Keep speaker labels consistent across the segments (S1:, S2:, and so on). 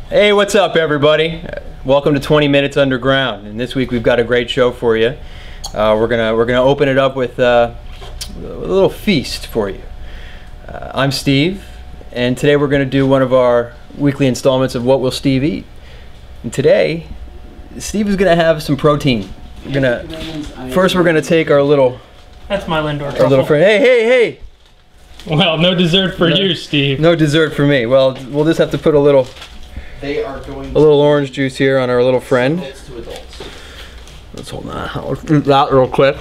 S1: Hey, what's up everybody? Welcome to 20 Minutes Underground, and this week we've got a great show for you. We're gonna open it up with a little feast for you. I'm Steve, and today we're gonna do one of our weekly installments of What Will Steve Eat? And today, Steve is gonna have some protein. First we're gonna take our little...
S2: That's my Lindor truffle.
S1: Our little friend. Hey!
S2: Well, no dessert for you, Steve.
S1: No dessert for me. Well, we'll just have to put a little orange juice here on our little friend. Let's hold that real quick.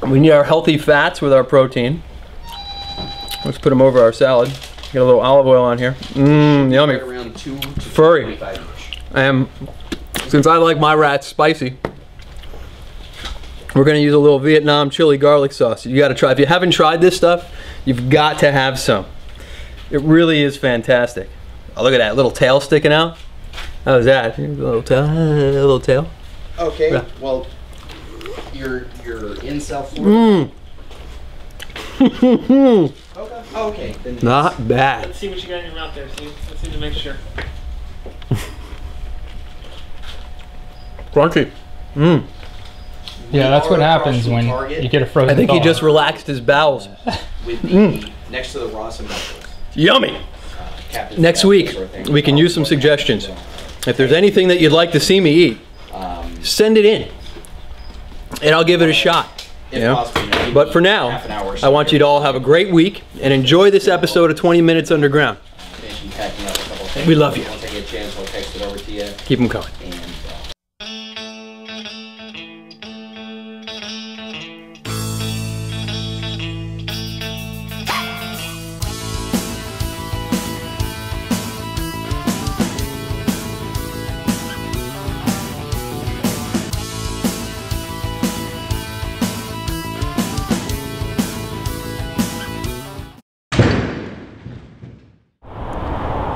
S1: We need our healthy fats with our protein. Let's put them over our salad. Get a little olive oil on here. Mmm, yummy. Furry. Since I like my rats spicy, we're gonna use a little Vietnam chili garlic sauce. You gotta try. If you haven't tried this stuff, you've got to have some. It really is fantastic. Oh, look at that little tail sticking out. How was that? A little tail.
S3: Okay. Yeah. Well, you're in South Florida. Okay. Then
S1: not bad.
S2: Let's see what you got in your mouth there, Steve. Let's see to make sure.
S1: Crunchy.
S4: Yeah, that's what happens when you get a frozen
S1: I think
S4: thaw.
S1: he just relaxed his bowels.
S3: With the next to the Ross and Buckles.
S1: Yummy. Next week we can use some suggestions. If there's anything that you'd like to see me eat, send it in, and I'll give it a shot. You know? But for now, I want you to all have a great week and enjoy this episode of 20 Minutes Underground. We love you. Keep them coming.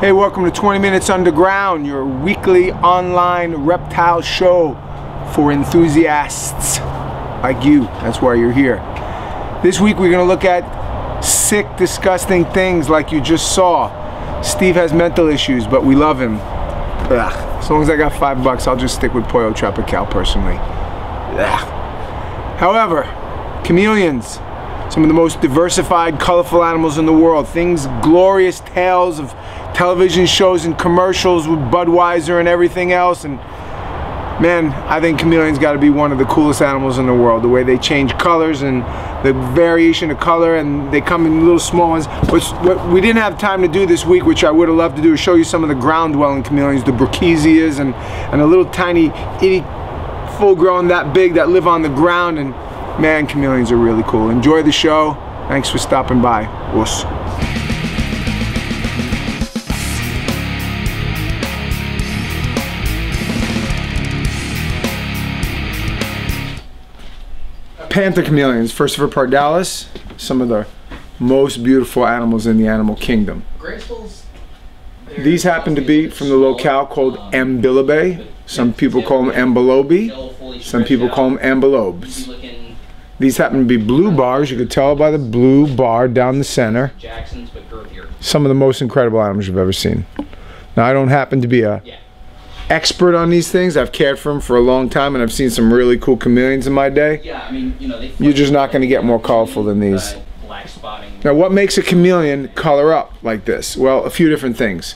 S5: Hey, welcome to 20 Minutes Underground, your weekly online reptile show for enthusiasts like you. That's why you're here. This week we're gonna look at sick, disgusting things like you just saw. Steve has mental issues, but we love him. Ugh. As long as I got $5, I'll just stick with Pollo Tropical personally. Ugh. However, chameleons, some of the most diversified, colorful animals in the world. Things, glorious tales of television shows and commercials with Budweiser and everything else. And man, I think chameleons got to be one of the coolest animals in the world. The way they change colors and the variation of color, and they come in little small ones. What we didn't have time to do this week, which I would have loved to do, is show you some of the ground-dwelling chameleons, the brachysias and the little tiny, itty, full-grown, that big, that live on the ground. And man, chameleons are really cool. Enjoy the show. Thanks for stopping by. Wuss. Panther chameleons, Furcifer pardalis, some of the most beautiful animals in the animal kingdom. These happen to be from the locale called Ambilobe. Some people call them ambilobi. Some people call them ambilobes. These happen to be blue bars. You can tell by the blue bar down the center. Some of the most incredible animals you've ever seen. Now, I don't happen to be a expert on these things. I've cared for them for a long time, and I've seen some really cool chameleons in my day. Yeah, I mean, you know, you're just not going to get more colorful than these. Now, what makes a chameleon color up like this? Well, a few different things.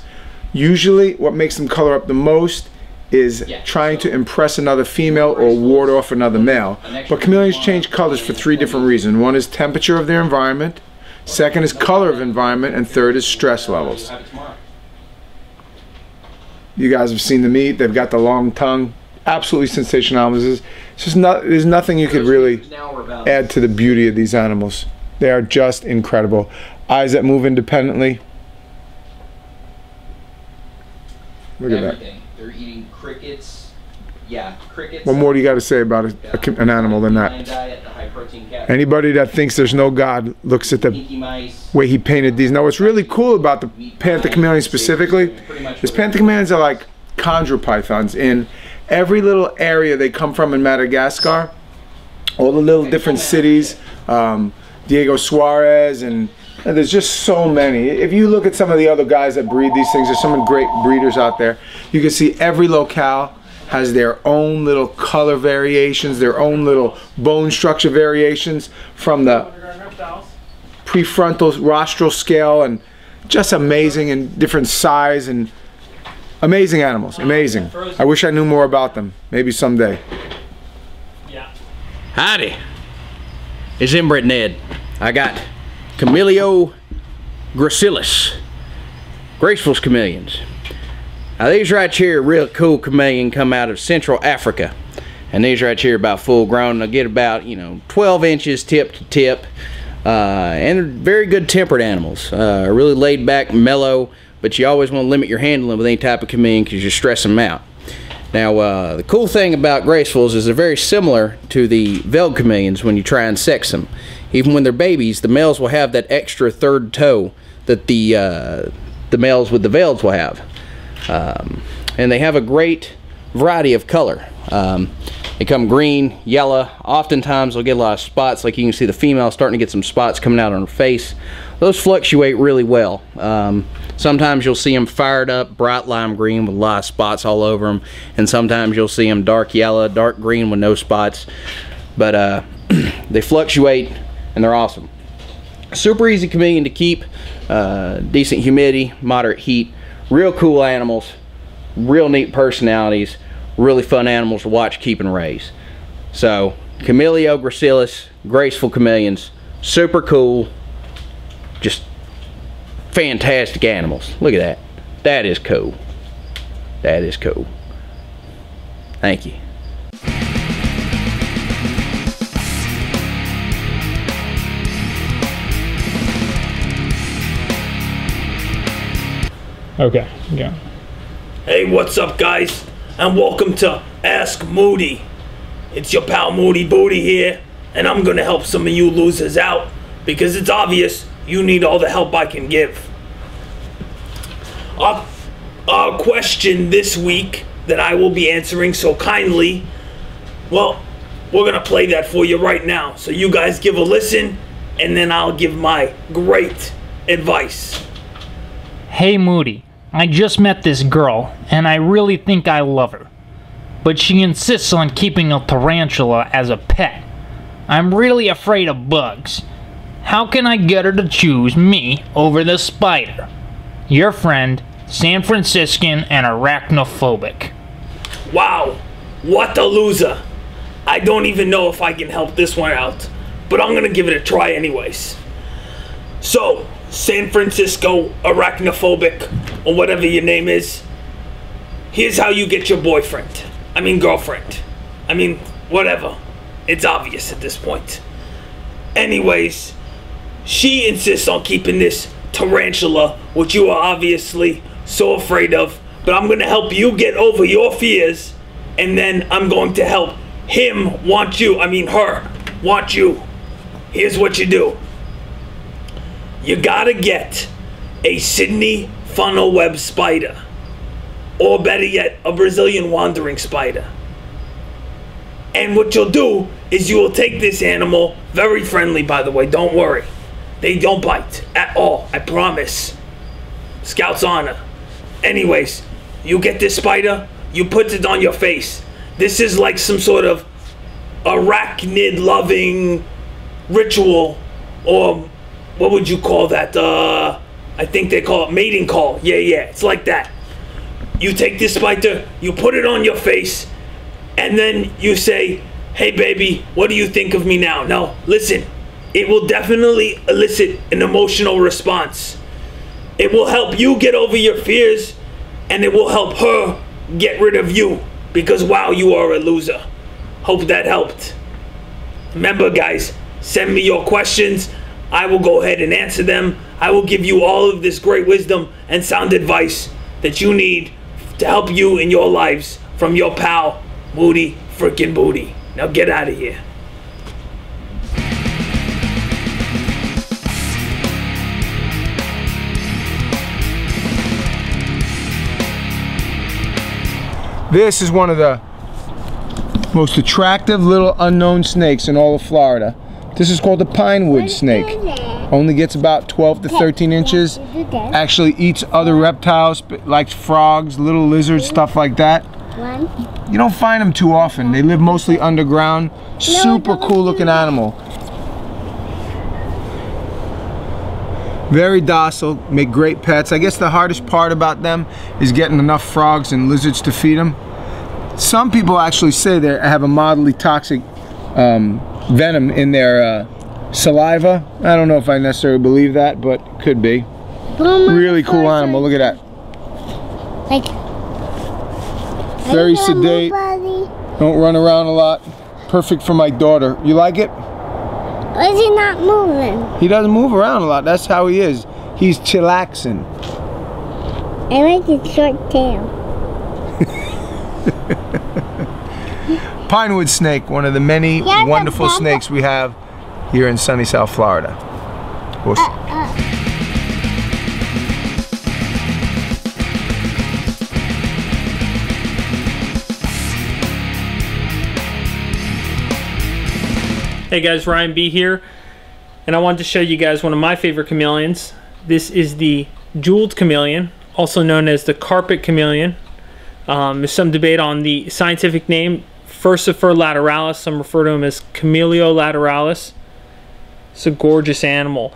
S5: Usually, what makes them color up the most is trying to impress another female or ward off another male. But chameleons change colors for 3 different reasons. One is temperature of their environment, second is color of environment, and third is stress levels. You guys have seen them eat. They've got the long tongue. Absolutely sensational animals. It's just there's nothing you could really add to the beauty of these animals. They are just incredible. Eyes that move independently. Look at that.
S3: They're eating crickets. Yeah, crickets.
S5: What more do you got to say about an animal than that? Anybody that thinks there's no God looks at the way he painted these. Now, what's really cool about the Panther chameleon specifically is Panther chameleons are like chondro pythons. In every little area they come from in Madagascar, all the little different cities, Diego Suarez and And there's just so many. If you look at some of the other guys that breed these things, there's some great breeders out there. You can see every locale has their own little color variations, their own little bone structure variations from the prefrontal rostral scale, and just amazing and different size and amazing animals, amazing. I wish I knew more about them, maybe someday.
S2: Yeah.
S6: Howdy, it's Inbred Ned. I got Chameleon, Gracefuls, Graceful Chameleons. Now these right here are real cool chameleon, come out of Central Africa. And these right here are about full grown. They'll get about, 12 inches tip to tip. And they're very good tempered animals. Really laid back, mellow, but you always want to limit your handling with any type of chameleon because you're stressing them out. Now the cool thing about Gracefuls is they're very similar to the veiled chameleons when you try and sex them. Even when they're babies, the males will have that extra third toe that the males with the veils will have. And they have a great variety of color. They come green, yellow. Oftentimes they'll get a lot of spots, like you can see the female starting to get some spots coming out on her face. Those fluctuate really well. Sometimes you'll see them fired up, bright lime green with a lot of spots all over them. And sometimes you'll see them dark yellow, dark green with no spots. But they fluctuate and they're awesome. Super easy chameleon to keep, decent humidity, moderate heat, real cool animals, real neat personalities, really fun animals to watch, keep, and raise. So, Chameleon, Gracefuls, Graceful Chameleons, super cool, just fantastic animals. Look at that. That is cool. That is cool. Thank you.
S4: Okay, yeah.
S7: Hey, what's up, guys? And welcome to Ask Moody. It's your pal Moody Boodi here, and I'm gonna help some of you losers out because it's obvious you need all the help I can give. Our question this week that I will be answering so kindly, well, we're gonna play that for you right now. So you guys give a listen, and then I'll give my great advice.
S8: Hey Moody, I just met this girl, and I really think I love her. But she insists on keeping a tarantula as a pet. I'm really afraid of bugs. How can I get her to choose me over the spider? Your friend, San Franciscan and arachnophobic.
S7: Wow, what a loser. I don't even know if I can help this one out, but I'm gonna give it a try anyways. So, San Francisco arachnophobic, or whatever your name is, here's how you get your boyfriend. I mean girlfriend. I mean, whatever. It's obvious at this point. Anyways, she insists on keeping this tarantula, which you are obviously so afraid of, but I'm gonna help you get over your fears, and then I'm going to help him want you, her want you. Here's what you do. You gotta get a Sydney funnel web spider, or better yet, a Brazilian wandering spider. And what you'll do is you will take this animal, very friendly by the way, don't worry. They don't bite at all, I promise. Scout's honor. Anyways, you get this spider, you put it on your face. This is like some sort of arachnid loving ritual, or what would you call that? I think they call it mating call. Yeah, it's like that. You take this spider, you put it on your face, and then you say, hey baby, what do you think of me now? Now, listen, it will definitely elicit an emotional response. It will help you get over your fears, and it will help her get rid of you, because wow, you are a loser. Hope that helped. Remember guys, send me your questions. I will go ahead and answer them. I will give you all of this great wisdom and sound advice that you need to help you in your lives from your pal, Moody frickin' Boodi. Now get out of here.
S5: This is one of the most attractive little unknown snakes in all of Florida. This is called the Pinewood Snake. Only gets about 12 to 13 inches. Actually eats other reptiles, like frogs, little lizards, stuff like that. You don't find them too often. They live mostly underground. Super cool looking animal. Very docile, make great pets. I guess the hardest part about them is getting enough frogs and lizards to feed them. Some people actually say they have a mildly toxic venom in their saliva. I don't know if I necessarily believe that, but could be. Really cool animal, look at that.
S9: Like,
S5: very sedate, don't run around a lot. Perfect for my daughter. You like it?
S9: Why is he not moving?
S5: He doesn't move around a lot, that's how he is. He's chillaxing.
S9: I like his short tail.
S5: Pinewood snake, one of the many wonderful snakes we have here in sunny South Florida.
S7: Hey guys, Ryan B here, and I wanted to show you guys one of my favorite chameleons. This is the Jeweled chameleon, also known as the carpet chameleon. There's some debate on the scientific name, Furcifer lateralis. Some refer to him as Chamaeleolis. It's a gorgeous animal.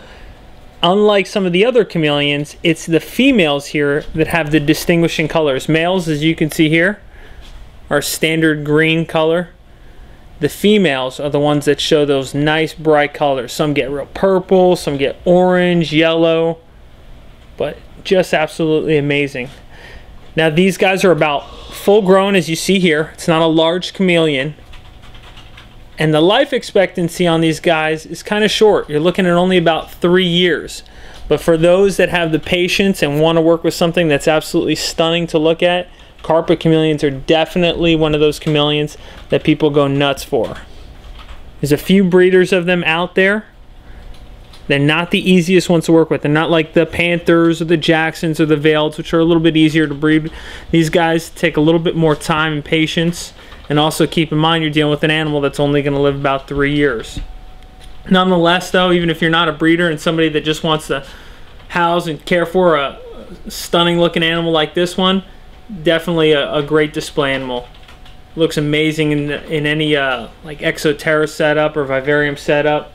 S7: Unlike some of the other chameleons, it's the females here that have the distinguishing colors. Males, as you can see here, are standard green color. The females are the ones that show those nice bright colors. Some get real purple, some get orange, yellow, but just absolutely amazing. Now these guys are about full grown, as you see here. It's not a large chameleon. And the life expectancy on these guys is kind of short. You're looking at only about 3 years. But for those that have the patience and want to work with something that's absolutely stunning to look at, carpet chameleons are definitely one of those chameleons that people go nuts for. There's a few breeders of them out there. They're not the easiest ones to work with. They're not like the Panthers or the Jacksons or the Veileds, which are a little bit easier to breed. These guys take a little bit more time and patience. And also keep in mind you're dealing with an animal that's only going to live about 3 years. Nonetheless though, even if you're not a breeder and somebody that just wants to house and care for a stunning looking animal like this one, definitely a great display animal. Looks amazing in any like Exoterra setup or vivarium setup.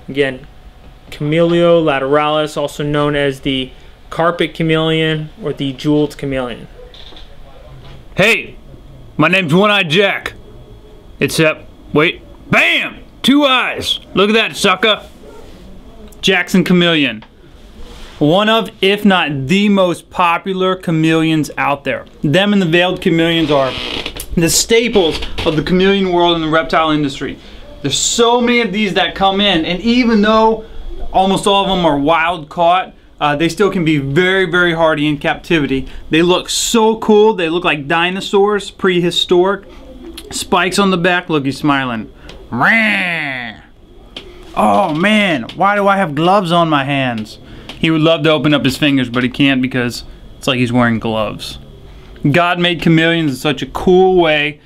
S7: Again, Chamaeleolis, also known as the carpet chameleon or the jeweled chameleon.
S10: Hey, my name's One-Eyed Jack. Except, wait, bam! 2 eyes. Look at that, sucker. Jackson chameleon. One of, if not the most popular chameleons out there. Them and the veiled chameleons are the staples of the chameleon world and the reptile industry. There's so many of these that come in, and even though almost all of them are wild caught, they still can be very, very hardy in captivity. They look so cool. They look like dinosaurs, prehistoric. Spikes on the back. Look, he's smiling. Oh man, why do I have gloves on my hands? He would love to open up his fingers, but he can't because it's like he's wearing gloves. God made chameleons in such a cool way.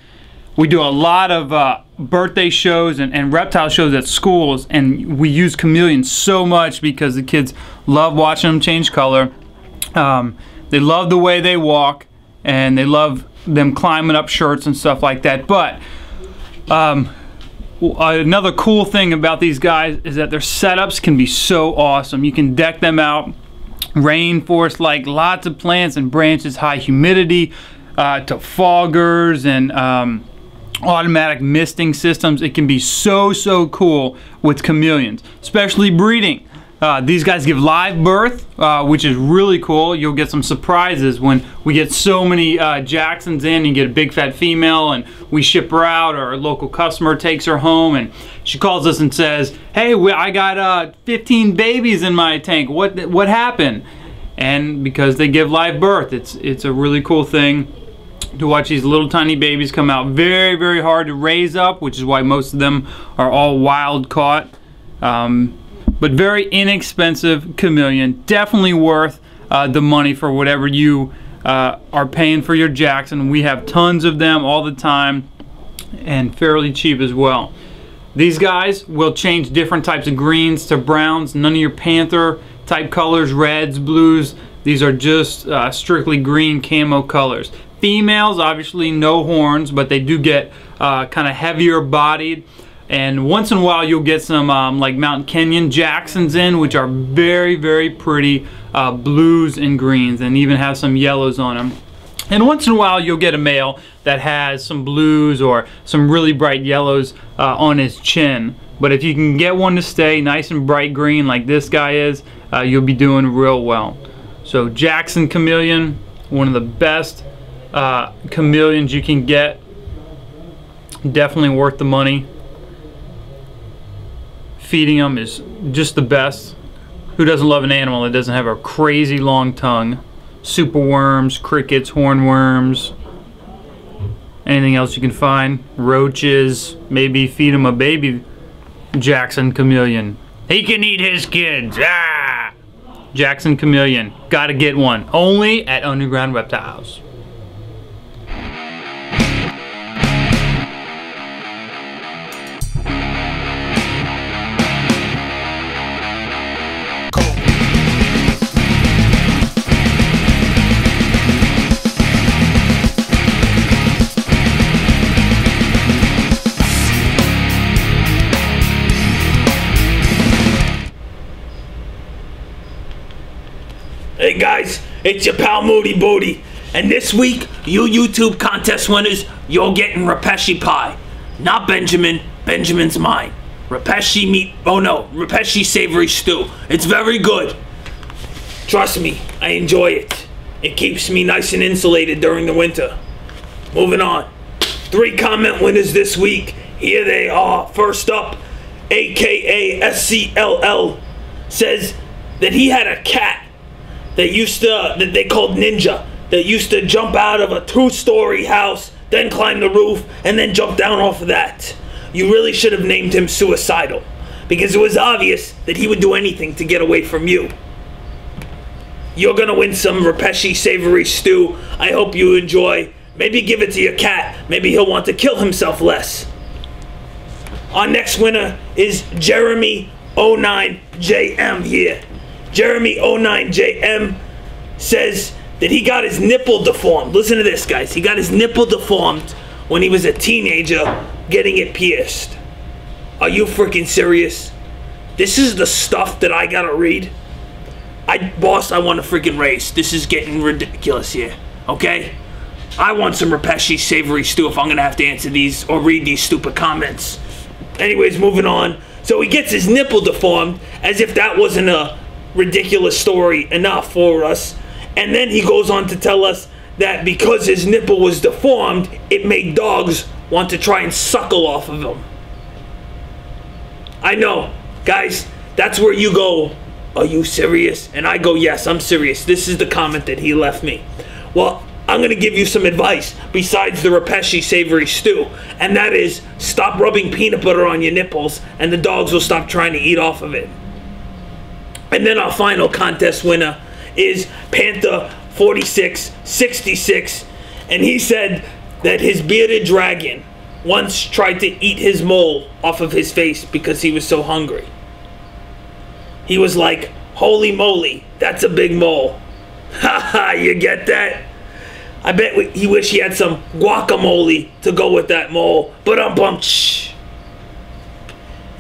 S10: We do a lot of birthday shows and reptile shows at schools, and we use chameleons so much because the kids love watching them change color. They love the way they walk, and they love them climbing up shirts and stuff like that. But another cool thing about these guys is that their setups can be so awesome. You can deck them out, rainforest, like lots of plants and branches, high humidity, to foggers and automatic misting systems. It can be so cool with chameleons, especially breeding. These guys give live birth, which is really cool. You'll get some surprises when we get so many Jacksons in. You get a big fat female and we ship her out, or a local customer takes her home and she calls us and says, hey, I got 15 babies in my tank. What happened? And because they give live birth, it's a really cool thing to watch these little tiny babies come out. Very, very hard to raise up, which is why most of them are all wild caught. But very inexpensive chameleon. Definitely worth the money for whatever you are paying for your Jackson. We have tons of them all the time and fairly cheap as well. These guys will change different types of greens to browns. None of your panther type colors, reds, blues. These are just strictly green camo colors. Females, obviously no horns, but they do get kind of heavier bodied. And once in a while you'll get some like Mountain Kenyan Jacksons in, which are very, very pretty blues and greens, and even have some yellows on them. And once in a while you'll get a male that has some blues or some really bright yellows on his chin. But if you can get one to stay nice and bright green like this guy is, you'll be doing real well. So Jackson Chameleon, one of the best chameleons you can get. Definitely worth the money. Feeding them is just the best. Who doesn't love an animal that doesn't have a crazy long tongue? Superworms, crickets, hornworms, anything else you can find. Roaches. Maybe feed them a baby Jackson Chameleon. He can eat his kids. Ah! Jackson Chameleon. Gotta get one. Only at Underground Reptiles.
S7: Hey guys, it's your pal Moody Boodi, and this week, you YouTube contest winners, you're getting Repeshi pie. Not Benjamin, Benjamin's mine. Repeshi meat, oh no, Repeshi savory stew. It's very good. Trust me, I enjoy it. It keeps me nice and insulated during the winter. Moving on. 3 comment winners this week. Here they are. First up, AKA SCLL, says that he had a cat that they called Ninja, that used to jump out of a 2-story house, then climb the roof, and then jump down off of that. You really should have named him Suicidal, because it was obvious that he would do anything to get away from you. You're gonna win some Repeshi savory stew. I hope you enjoy. Maybe give it to your cat. Maybe he'll want to kill himself less. Our next winner is Jeremy09JM here. Jeremy09JM says that he got his nipple deformed. Listen to this, guys. He got his nipple deformed when he was a teenager, getting it pierced. Are you freaking serious? This is the stuff that I gotta read? Boss, I want a freaking raise. This is getting ridiculous here, okay? I want some Repeshi savory stew if I'm gonna have to answer these or read these stupid comments. Anyways, moving on. So he gets his nipple deformed, as if that wasn't a ridiculous story enough for us, and then he goes on to tell us that because his nipple was deformed, it made dogs want to try and suckle off of him. I know, guys, that's where you go, are you serious? And I go, yes, I'm serious. This is the comment that he left me. Well, I'm gonna give you some advice besides the Repeshi savory stew, and that is stop rubbing peanut butter on your nipples and the dogs will stop trying to eat off of it. And then our final contest winner is Panther 4666, and he said that his bearded dragon once tried to eat his mole off of his face because he was so hungry. He was like, holy moly, that's a big mole. Haha, you get that? I bet he wish he had some guacamole to go with that mole. But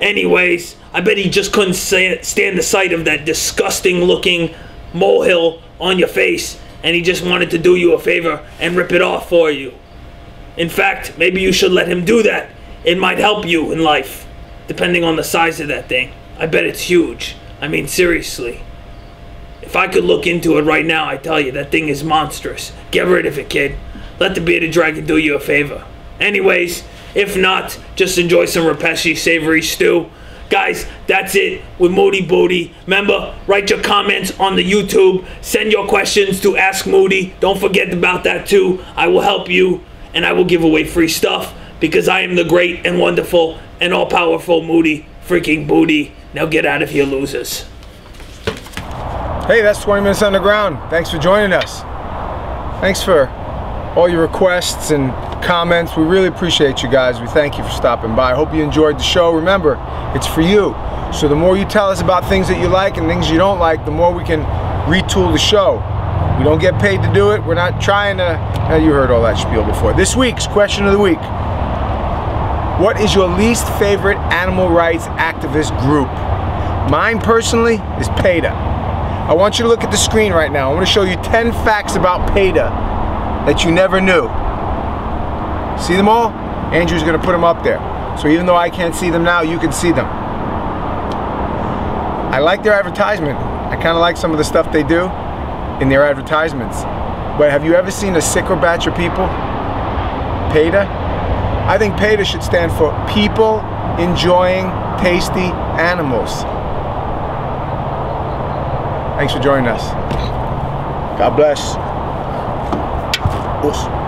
S7: anyways, I bet he just couldn't stand the sight of that disgusting looking molehill on your face, and he just wanted to do you a favor and rip it off for you. In fact, maybe you should let him do that. It might help you in life, depending on the size of that thing. I bet it's huge. I mean, seriously. If I could look into it right now, I tell you, that thing is monstrous. Get rid of it, kid. Let the bearded dragon do you a favor. Anyways, if not, just enjoy some Repeshi savory stew. Guys, that's it with Moody Boodi. Remember, write your comments on the YouTube. Send your questions to Ask Moody. Don't forget about that too. I will help you, and I will give away free stuff because I am the great and wonderful and all-powerful Moody freaking Boodi. Now get out of here, losers.
S5: Hey, that's 20 Minutes Underground. Thanks for joining us. Thanks for all your requests and comments. We really appreciate you guys. We thank you for stopping by. I hope you enjoyed the show. Remember, it's for you. So the more you tell us about things that you like and things you don't like, the more we can retool the show. We don't get paid to do it. We're not trying to... you heard all that spiel before. This week's question of the week. What is your least favorite animal rights activist group? Mine personally is PETA. I want you to look at the screen right now. I want to show you 10 facts about PETA that you never knew. See them all? Andrew's going to put them up there. So even though I can't see them now, you can see them. I like their advertisement. I kind of like some of the stuff they do in their advertisements. But have you ever seen a sicker batch of people? PETA? I think PETA should stand for people enjoying tasty animals. Thanks for joining us. God bless. Us.